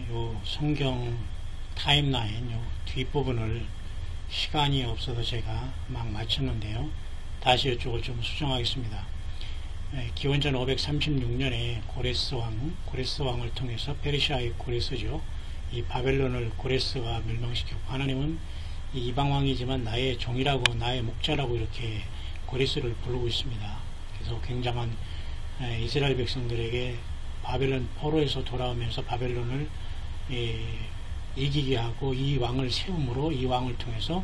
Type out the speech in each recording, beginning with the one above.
요 성경 타임라인 요 뒷부분을 시간이 없어서 제가 막 맞췄는데요. 다시 이쪽을 좀 수정하겠습니다. 기원전 536년에 고레스 왕을 통해서 페르시아의 고레스죠. 이 바벨론을 고레스가 멸망시켰고, 하나님은 이 이방 왕이지만 나의 종이라고 나의 목자라고 이렇게 고레스를 부르고 있습니다. 그래서 굉장한 이스라엘 백성들에게 바벨론 포로에서 돌아오면서 바벨론을 이기게 하고 이 왕을 세움으로 이 왕을 통해서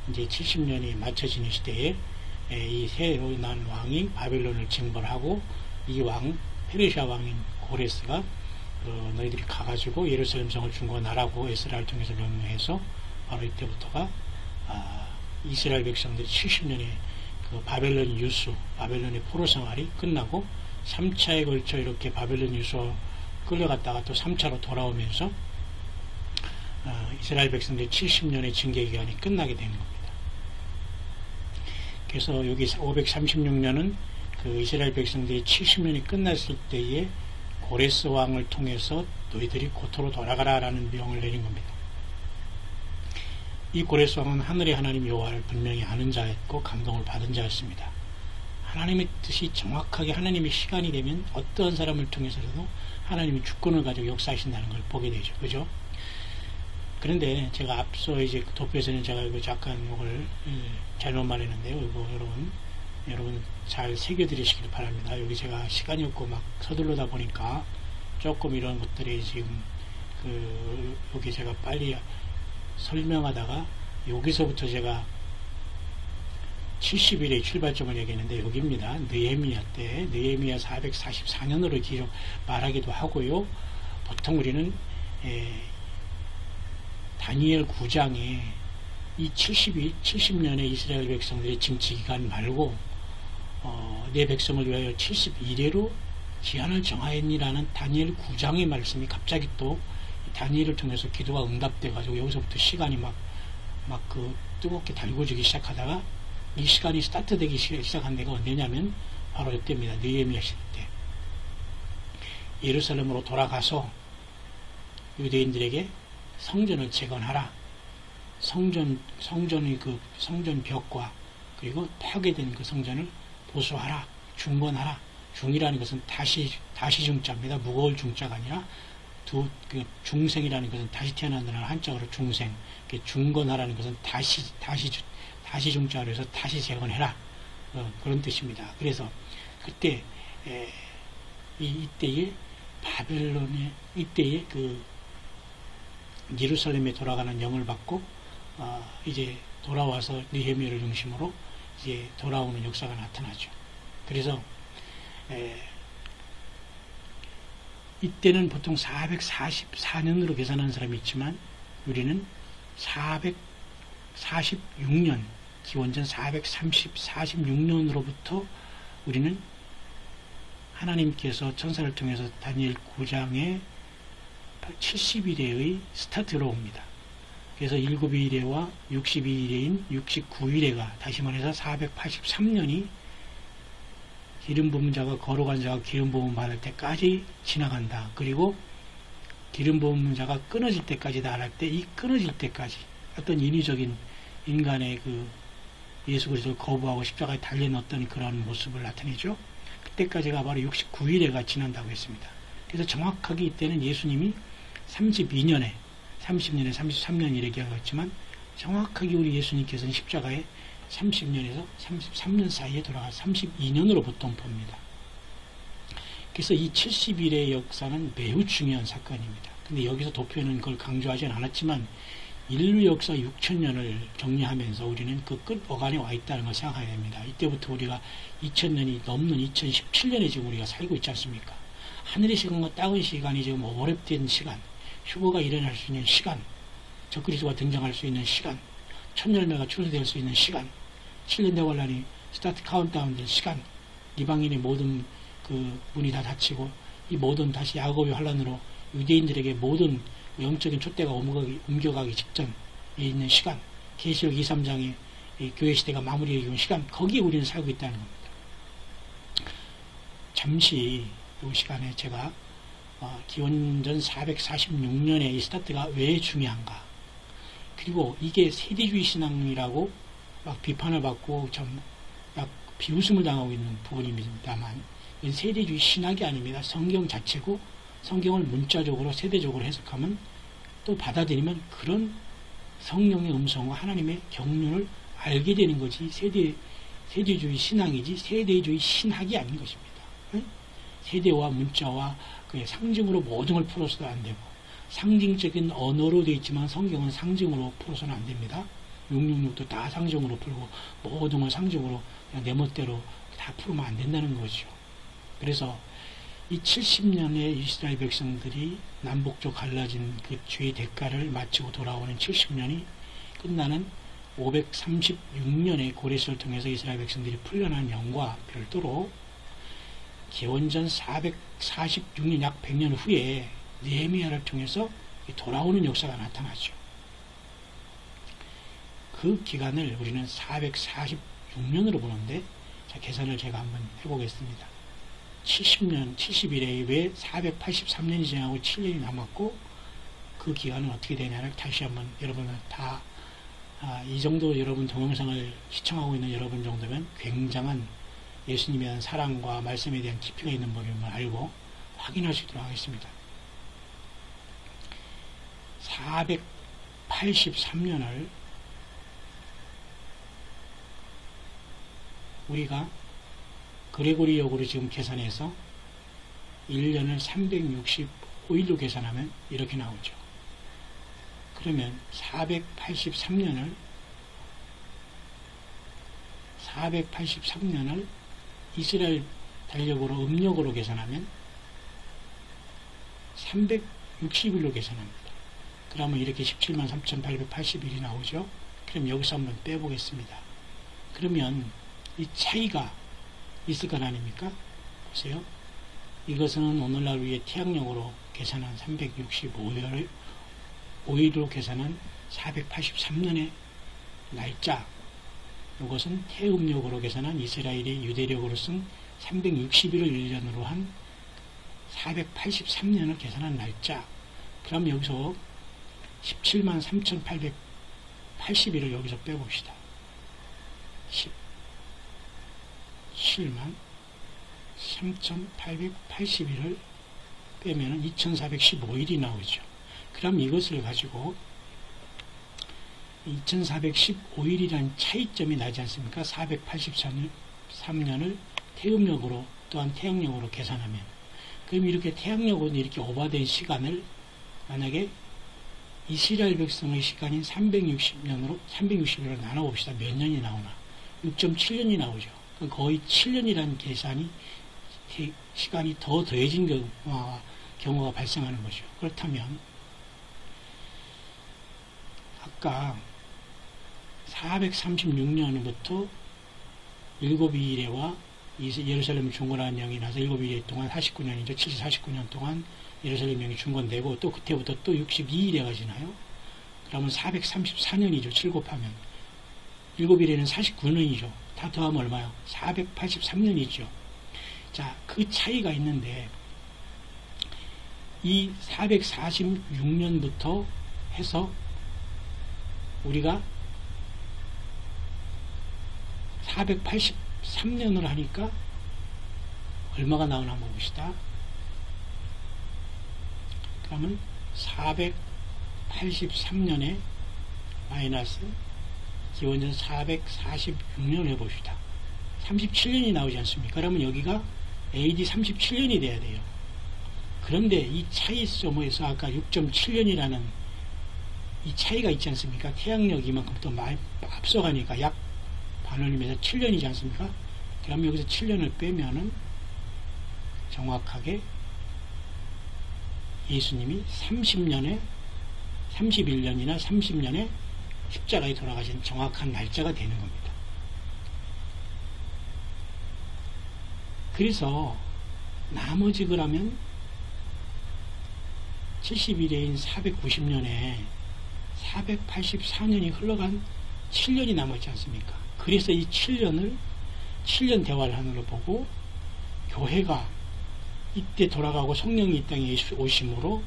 이제 70년이 맞춰지는 시대에 이 새로 난 왕이 바벨론을 징벌하고 이 왕 페르시아 왕인 고레스가 너희들이 가가지고 예루살렘 성을 중건하라고 에스라를 통해서 명령해서 바로 이때부터가 이스라엘 백성들이 70년의 그 바벨론 유수, 바벨론의 포로 생활이 끝나고 3차에 걸쳐 이렇게 바벨론 유수 끌려갔다가 또 3차로 돌아오면서 이스라엘 백성들이 70년의 징계 기간이 끝나게 되는 겁니다. 그래서 여기 536년은 그 이스라엘 백성들이 70년이 끝났을 때에 고레스 왕을 통해서 너희들이 고토로 돌아가라 라는 명을 내린 겁니다. 이 고레스 왕은 하늘의 하나님 여호와를 분명히 아는 자였고 감동을 받은 자였습니다. 하나님의 뜻이 정확하게 하나님의 시간이 되면 어떠한 사람을 통해서라도 하나님이 주권을 가지고 역사하신다는 걸 보게 되죠. 그죠? 그런데 제가 앞서 이제 도표에서는 제가 이거 잠깐 이걸 잘못 말했는데요. 이거 여러분 잘 새겨드리시길 바랍니다. 여기 제가 시간이 없고 막 서둘러다 보니까 조금 이런 것들이 지금 여기 제가 빨리 설명하다가 여기서부터 제가 70일의 출발점을 얘기했는데 여기입니다. 느헤미야 때 느헤미야 444년으로 기록 말하기도 하고요. 보통 우리는 다니엘 9장에 이 70년의 이스라엘 백성들의 징치기간 말고 내 백성을 위하여 71회로 기한을 정하였니라는 다니엘 9장의 말씀이 갑자기 또 다니엘을 통해서 기도가 응답돼 가지고 여기서부터 시간이 막 뜨겁게 달궈지기 시작하다가 이 시간이 스타트되기 시작한 데가 언제냐면 바로 이때입니다. 느헤미야 시대 때 예루살렘으로 돌아가서 유대인들에게 성전을 재건하라. 성전의 그 성전 벽과 그리고 파괴된 그 성전을 보수하라. 중건하라. 중이라는 것은 다시 중자입니다. 무거울 중자가 아니라 그 중생이라는 것은 다시 태어난다는 한자어로 중생. 중건하라는 것은 다시 중자로 해서 다시 재건해라. 그런 뜻입니다. 그래서 그때 이때에 바벨론의 이때에 그 예루살렘에 돌아가는 영을 받고 이제 돌아와서 느헤미야를 중심으로 이제 돌아오는 역사가 나타나죠. 그래서 이때는 보통 444년으로 계산하는 사람이 있지만 우리는 446년 기원전 446년으로부터 우리는 하나님께서 천사를 통해서 다니엘 9장에 70일에의 스타트로 옵니다. 그래서 7일에와 62일에인 69일에가 다시 말해서 483년이 기름 부은 자가 거룩한 자가 기름 부음 받을 때까지 지나간다. 그리고 기름 부은 자가 끊어질 때까지다 할 때 이 끊어질 때까지 어떤 인위적인 인간의 그 예수 그리스도를 거부하고 십자가에 달려넣었던 그런 모습을 나타내죠. 그때까지가 바로 69일에가 지난다고 했습니다. 그래서 정확하게 이때는 예수님이 30년에 33년 얘기하겠지만 정확하게 우리 예수님께서는 십자가에 30년에서 33년 사이에 돌아가 32년으로 보통 봅니다. 그래서 이 70일의 역사는 매우 중요한 사건입니다. 근데 여기서 도표는 그걸 강조하지는 않았지만 인류 역사 6,000년을 정리하면서 우리는 그 끝 어간에 와 있다는 걸 생각해야 됩니다. 이때부터 우리가 2,000년이 넘는 2017년에 지금 우리가 살고 있지 않습니까? 하늘의 시간과 땅의 시간이 지금 오버랩된 시간, 휴거가 일어날 수 있는 시간, 적그리스도가 등장할 수 있는 시간, 천열매가 출세될 수 있는 시간, 7년 대환란이 스타트 카운트다운 될 시간, 이방인의 모든 그 문이 다 닫히고 이 모든 다시 야곱의 환란으로 유대인들에게 모든 영적인 촛대가 옮겨가기 직전에 있는 시간, 계시록 2, 3장의 교회 시대가 마무리되기 전 시간, 거기에 우리는 살고 있다는 겁니다. 잠시 이 시간에 제가 기원전 446년에 이 스타트가 왜 중요한가? 그리고 이게 세대주의 신앙이라고 막 비판을 받고 좀 약 비웃음을 당하고 있는 부분입니다만, 이건 세대주의 신학이 아닙니다. 성경 자체고, 성경을 문자적으로 세대적으로 해석하면 또 받아들이면 그런 성령의 음성과 하나님의 경륜을 알게 되는 거지, 세대주의 신앙이지 세대주의 신학이 아닌 것입니다. 세대와 문자와 그의 상징으로 모든 걸 풀어서도 안 되고, 상징적인 언어로 되어 있지만 성경은 상징으로 풀어서는 안 됩니다. 666도 다 상징으로 풀고 모든 걸 상징으로 그냥 내 멋대로 다 풀으면 안 된다는 거죠. 그래서 이 70년의 이스라엘 백성들이 남북쪽 갈라진 그 죄의 대가를 마치고 돌아오는 70년이 끝나는 536년의 고레스를 통해서 이스라엘 백성들이 풀려난 영과 별도로 기원전 446년 약 100년 후에 느헤미야를 통해서 돌아오는 역사가 나타나죠. 그 기간을 우리는 446년으로 보는데, 자, 계산을 제가 한번 해보겠습니다. 70년, 71에 왜 483년이 지나고 7년이 남았고, 그 기간은 어떻게 되냐를 다시 한번 여러분은 다, 이 정도 여러분 동영상을 시청하고 있는 여러분 정도면 굉장한 예수님에 대한 사랑과 말씀에 대한 깊이가 있는 법임을 알고 확인할 수 있도록 하겠습니다. 483년을 우리가 그레고리역으로 지금 계산해서 1년을 365일로 계산하면 이렇게 나오죠. 그러면 483년을 이스라엘 달력으로 음력으로 계산하면 360일로 계산합니다. 그러면 이렇게 173,881이 나오죠. 그럼 여기서 한번 빼보겠습니다. 그러면 이 차이가 있을 건 아닙니까? 보세요. 이것은 오늘날 우리의 태양력으로 계산한 365일로 계산한 483년의 날짜, 이것은 태음력으로 계산한 이스라엘이 유대력으로 쓴 360일을 1년으로 한 483년을 계산한 날짜. 그럼 여기서 173,881을 여기서 빼봅시다. 173,881을 빼면 2415일이 나오죠. 그럼 이것을 가지고 2415일이라는 차이점이 나지 않습니까? 483년을 태음력으로 또한 태양력으로 계산하면, 그럼 이렇게 태양력으로 이렇게 오버된 시간을 만약에 이스라엘 백성의 시간인 360일로 나눠봅시다. 몇 년이 나오나? 6.7년이 나오죠. 거의 7년이라는 계산이 시간이 더 더해진 경우가 발생하는 거죠. 그렇다면 아까 436년부터 7일에와 예루살렘 중건한 영이 나서 7일 동안 49년이죠. 749년 동안 예루살렘 영이 중건되고, 또 그때부터 또 62일에가 지나요. 그러면 434년이죠. 7 곱하면 7일에는 49년이죠. 다 더하면 얼마요? 483년이죠. 자, 그 차이가 있는데 이 446년부터 해서 우리가 483년으로 하니까 얼마가 나오나 한번 봅시다. 그러면 483년에 마이너스 기원전 446년을 해봅시다. 37년이 나오지 않습니까? 그러면 여기가 AD 37년이 돼야 돼요. 그런데 이 차이점에서 아까 6.7년이라는 이 차이가 있지 않습니까? 태양력 이만큼 또 앞서가니까 약 반올림에서 7년이지 않습니까? 그러면 여기서 7년을 빼면은 정확하게 예수님이 31년이나 30년에 십자가에 돌아가신 정확한 날짜가 되는 겁니다. 그래서 나머지 그러면 71회인 490년에 484년이 흘러간 7년이 남았지 않습니까? 그래서 이 7년 대활한으로 보고 교회가 이때 돌아가고 성령이 이 땅에 오심으로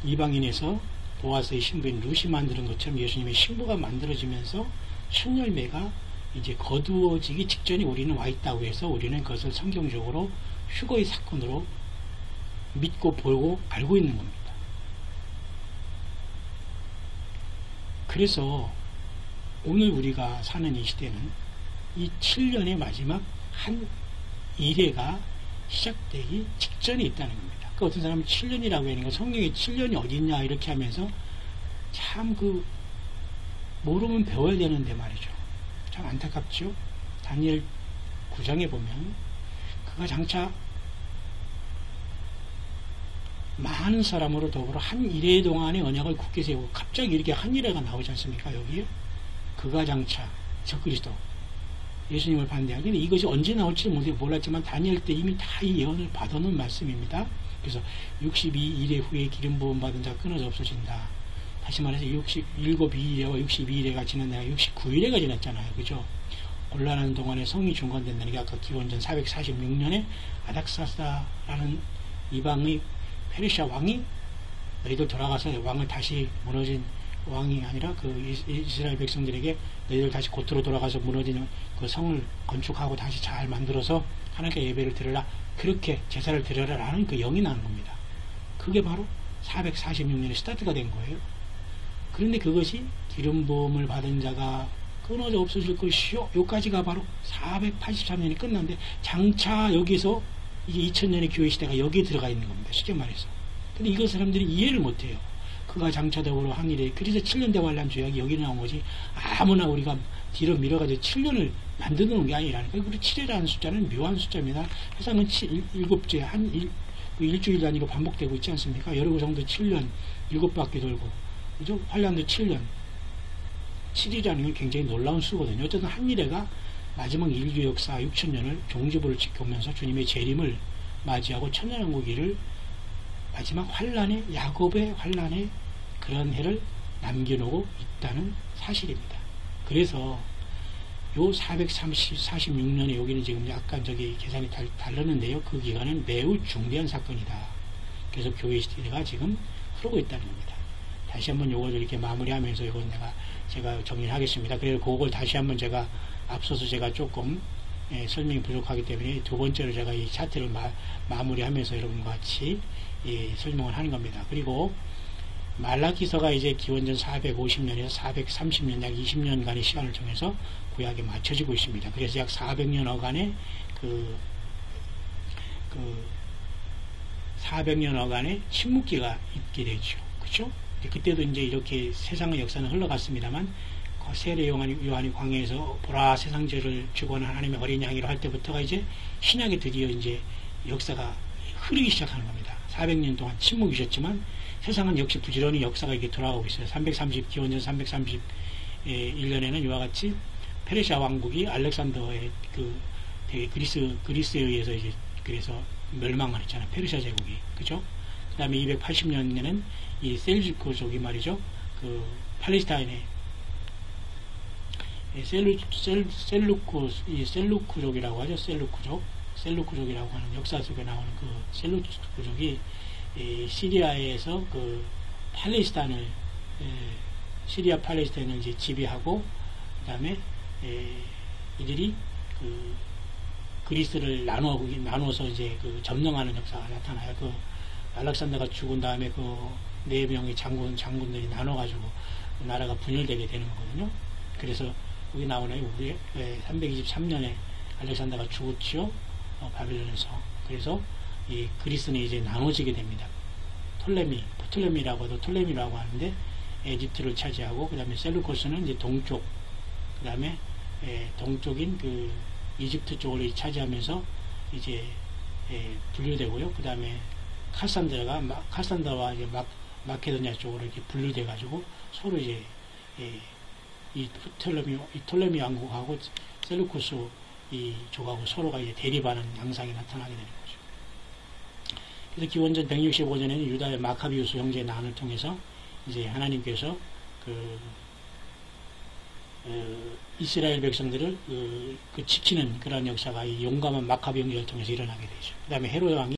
이방인에서 보아스의 신부인 룻이 만드는 것처럼 예수님의 신부가 만들어지면서 순열매가 이제 거두어지기 직전에 우리는 와 있다고 해서 우리는 그것을 성경적으로 휴거의 사건으로 믿고 보고 알고 있는 겁니다. 그래서 오늘 우리가 사는 이 시대는 이 7년의 마지막 한 일회가 시작되기 직전에 있다는 겁니다. 그 어떤 사람은 7년이라고 하는 거 성경에 7년이 어디 있냐 이렇게 하면서 참 모르면 배워야 되는데 말이죠. 참 안타깝죠. 다니엘 9장에 보면 그가 장차 많은 사람으로 더불어 한 일회 동안의 언약을 굳게 세우고 갑자기 이렇게 한 일회가 나오지 않습니까? 여기에 그가 장차 적그리스도 예수님을 반대하고 근데 이것이 언제 나올지 몰랐지만 다니엘 때 이미 다 이 예언을 받아놓은 말씀입니다. 그래서 62일의 후에 기름 부음 받은 자 끊어져 없어진다. 다시 말해서 67일에와 62일에가 지난 내가 69일에가 지났잖아요. 그죠? 곤란한 동안에 성이 중건된다는 게 아까 기원전 446년에 아닥사스다라는 이방의 페르시아 왕이 너희들 돌아가서 왕을 다시 무너진 왕이 아니라 그 이스라엘 백성들에게 너희들 다시 고토로 돌아가서 무너진 그 성을 건축하고 다시 잘 만들어서 하나님께 예배를 드려라. 그렇게 제사를 드려라 라는 그 영이 나는 겁니다. 그게 바로 446년에 스타트가 된 거예요. 그런데 그것이 기름 부음을 받은 자가 끊어져 없어질 것이요. 요까지가 바로 483년이 끝났는데 장차 여기서 이게 2000년의 교회 시대가 여기에 들어가 있는 겁니다. 쉽게 말해서. 근데 이걸 사람들이 이해를 못해요. 그가 장차적으로 한 일에 그래서 7년 대환란 조약이 여기 나온 거지 아무나 우리가 뒤로 밀어가지고 7년을 만드는 게 아니라니까. 그리고 7이라는 숫자는 묘한 숫자입니다. 세상은 7째 일주일 단위로 반복되고 있지 않습니까? 여러구성도 7년 7바퀴 돌고 그죠? 환란도 7년 7이라는 건 굉장히 놀라운 수거든요. 어쨌든 한 일회가 마지막 인류 역사 6000년을 종지부를 지켜오면서 주님의 재림을 맞이하고 천년왕국기를 마지막 환란의 야곱의 환란의 그런 해를 남겨놓고 있다는 사실입니다. 그래서 요 446년에 여기는 지금 약간 저기 계산이 다르는데요. 그 기간은 매우 중대한 사건이다. 그래서 교회 시대가 지금 흐르고 있다는 겁니다. 다시 한번 요걸 이렇게 마무리하면서 이건 제가 정리를 하겠습니다. 그래서 그걸 다시 한번 제가 앞서서 제가 조금 설명이 부족하기 때문에 두 번째로 제가 이 차트를 마무리하면서 여러분과 같이 설명을 하는 겁니다. 그리고 말라기서가 이제 기원전 450년에서 430년 약 20년간의 시간을 통해서 구약에 맞춰지고 있습니다. 그래서 약 400년 어간의 400년 어간의 침묵기가 있게 되죠. 그렇죠? 그때도 이제 이렇게 세상의 역사는 흘러갔습니다만 세례 요한이 광야에서 보라 세상죄를 주고는 하나님의 어린 양이로 할 때부터가 이제 신약에 드디어 이제 역사가 흐르기 시작하는 겁니다. 400년 동안 침묵이셨지만 세상은 역시 부지런히 역사가 이렇게 돌아가고 있어요. 기원전 331년에는 이와 같이 페르시아 왕국이 알렉산더의 그리스에 의해서 이제 그래서 멸망을 했잖아요. 페르시아 제국이. 그죠? 그 다음에 280년에는 이 셀주크족이 말이죠. 그 팔레스타인의 셀루크족이라고 하죠. 셀루크족이라고 하는 역사 속에 나오는 그 셀루크족이 시리아에서 그 팔레스타인을 시리아 팔레스타인을 이제 지배하고 그 다음에 이들이 그 그리스를 나누어서 이제 그 점령하는 역사가 나타나요. 그 알렉산더가 죽은 다음에 그 네 명의 장군들이 나눠가지고 나라가 분열되게 되는 거거든요. 그래서 여기 나오나요? 우리 323년에 알렉산더가 죽었지요. 바빌론에서. 그래서 이 그리스는 이제 나눠지게 됩니다. 톨레미라고 하는데 에집트를 차지하고 그 다음에 셀루코스는 이제 동쪽 그 다음에 동쪽인 그 이집트 쪽을 차지하면서 이제 분류되고요. 그 다음에 칼산드라와 이제 마케도니아 쪽으로 이렇게 분류돼 가지고 서로 이제 이 톨레미 왕국하고 셀루코스 이 족하고 서로가 이제 대립하는 양상이 나타나게 되는 거죠. 그래서 기원전 165년에는 유다의 마카비우스 형제의 난을 통해서 이제 하나님께서 이스라엘 백성들을 지키는 그런 역사가 이 용감한 마카비 형제를 통해서 일어나게 되죠. 그 다음에 헤롯 왕이